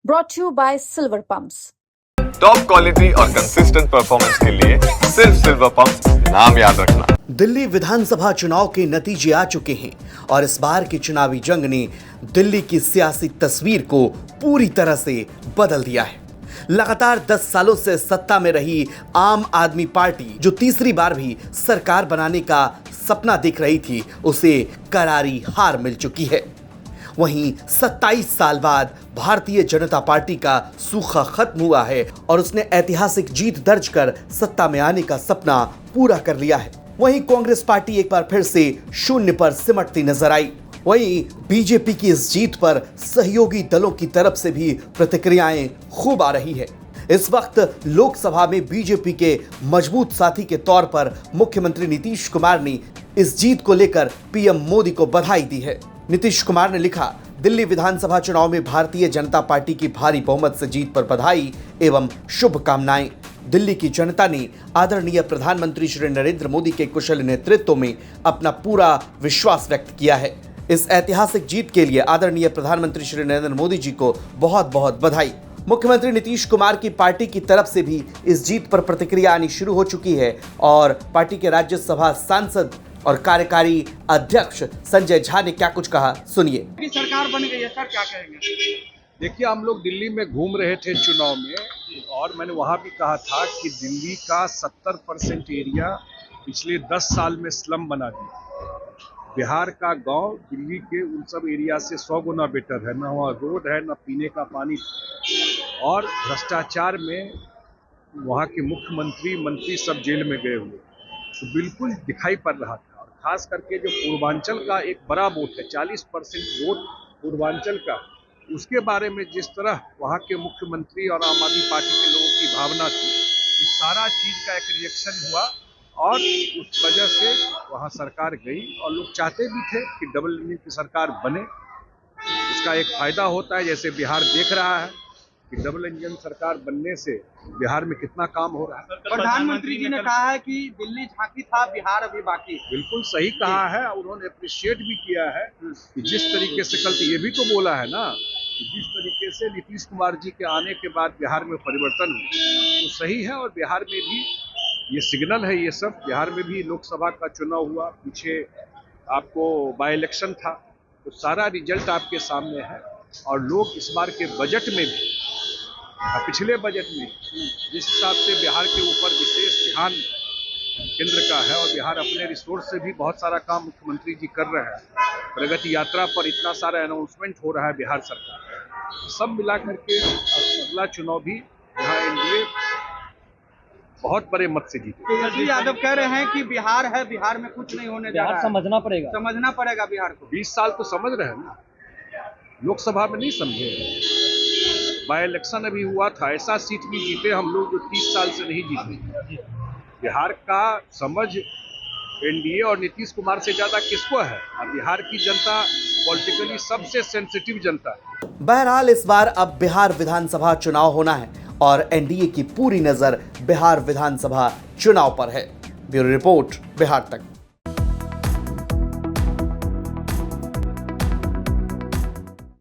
brought to you by Silver Pumps. Top quality और consistent performance के लिए सिर्फ सिल्वर पंप्स नाम याद रखना। दिल्ली विधानसभा चुनाव के नतीजे आ चुके हैं और इस बार की चुनावी जंग ने दिल्ली की सियासी तस्वीर को पूरी तरह से बदल दिया है। लगातार 10 सालों से सत्ता में रही आम आदमी पार्टी, जो तीसरी बार भी सरकार बनाने का सपना देख रही थी, उसे करारी हार मिल चुकी है। वहीं 27 साल बाद भारतीय जनता पार्टी का सूखा खत्म हुआ है और उसने ऐतिहासिक जीत दर्ज कर सत्ता में आने का सपना पूरा कर लिया है। वहीं कांग्रेस पार्टी एक बार फिर से शून्य पर सिमटती नजर आई। वहीं बीजेपी की इस जीत पर सहयोगी दलों की तरफ से भी प्रतिक्रियाएं खूब आ रही है। इस वक्त लोकसभा में बीजेपी के मजबूत साथी के तौर पर मुख्यमंत्री नीतीश कुमार ने इस जीत को लेकर पीएम मोदी को बधाई दी है। नीतीश कुमार ने लिखा, दिल्ली विधानसभा चुनाव में भारतीय जनता पार्टी की भारी बहुमत से जीत पर बधाई एवं शुभकामनाएं। दिल्ली की जनता ने आदरणीय प्रधानमंत्री श्री नरेंद्र मोदी के कुशल नेतृत्व में अपना पूरा विश्वास व्यक्त किया है। इस ऐतिहासिक जीत के लिए आदरणीय प्रधानमंत्री श्री नरेंद्र मोदी जी को बहुत बहुत बधाई। मुख्यमंत्री नीतीश कुमार की पार्टी की तरफ से भी इस जीत पर प्रतिक्रिया आनी शुरू हो चुकी है और पार्टी के राज्यसभा सांसद और कार्यकारी अध्यक्ष संजय झा ने क्या कुछ कहा, सुनिए। सरकार बन गई है सर, क्या कहेंगे? देखिए, हम लोग दिल्ली में घूम रहे थे चुनाव में और मैंने वहाँ भी कहा था कि दिल्ली का 70% एरिया पिछले 10 साल में स्लम बना दिया। बिहार का गांव दिल्ली के उन सब एरिया से 100 गुना बेटर है। ना वहाँ रोड है, ना पीने का पानी, और भ्रष्टाचार में वहाँ के मुख्यमंत्री मंत्री सब जेल में गए हुए, तो बिल्कुल दिखाई पड़ रहा था। और खास करके जो पूर्वांचल का एक बड़ा वोट है, 40% वोट पूर्वांचल का, उसके बारे में जिस तरह वहाँ के मुख्यमंत्री और आम आदमी पार्टी के लोगों की भावना थी, इस सारा चीज का एक रिएक्शन हुआ और उस वजह से वहाँ सरकार गई। और लोग चाहते भी थे कि डबल इंजन की सरकार बने। इसका एक फायदा होता है, जैसे बिहार देख रहा है कि डबल इंजन सरकार बनने से बिहार में कितना काम हो रहा है। प्रधानमंत्री जी ने कहा है कि दिल्ली झांकी था, बिहार अभी बाकी। बिल्कुल सही कहा है। उन्होंने अप्रिशिएट भी किया है कि जिस तरीके से, कल तो ये भी तो बोला है ना कि जिस तरीके से नीतीश कुमार जी के आने के बाद बिहार में परिवर्तन हुआ, तो सही है। और बिहार में भी ये सिग्नल है, ये सब बिहार में भी लोकसभा का चुनाव हुआ, पीछे आपको बाई इलेक्शन था, तो सारा रिजल्ट आपके सामने है। और लोग इस बार के बजट में भी, पिछले बजट में जिस हिसाब से बिहार के ऊपर विशेष ध्यान केंद्र का है और बिहार अपने रिसोर्स से भी बहुत सारा काम मुख्यमंत्री जी कर रहे हैं। प्रगति यात्रा पर इतना सारा अनाउंसमेंट हो रहा है बिहार सरकार, सब मिला करके अगला चुनाव भी यहाँ एनडीए बहुत बड़े मत से जीते। तेजस्वी यादव कह रहे हैं कि बिहार है, बिहार में कुछ नहीं होने जा रहा है, समझना पड़ेगा बिहार को। 20 साल तो समझ रहे हैं ना, लोकसभा में नहीं समझे। बाई इलेक्शन अभी हुआ था, ऐसा सीट भी जीते हम लोग जो 30 साल से नहीं जीते। बिहार का समझ एनडीए और नीतीश कुमार से ज्यादा किसको है? बिहार की जनता पॉलिटिकली सबसे सेंसिटिव जनता है। बहरहाल इस बार अब बिहार विधानसभा चुनाव होना है और एनडीए की पूरी नजर बिहार विधानसभा चुनाव पर है। ब्यूरो रिपोर्ट, बिहार तक।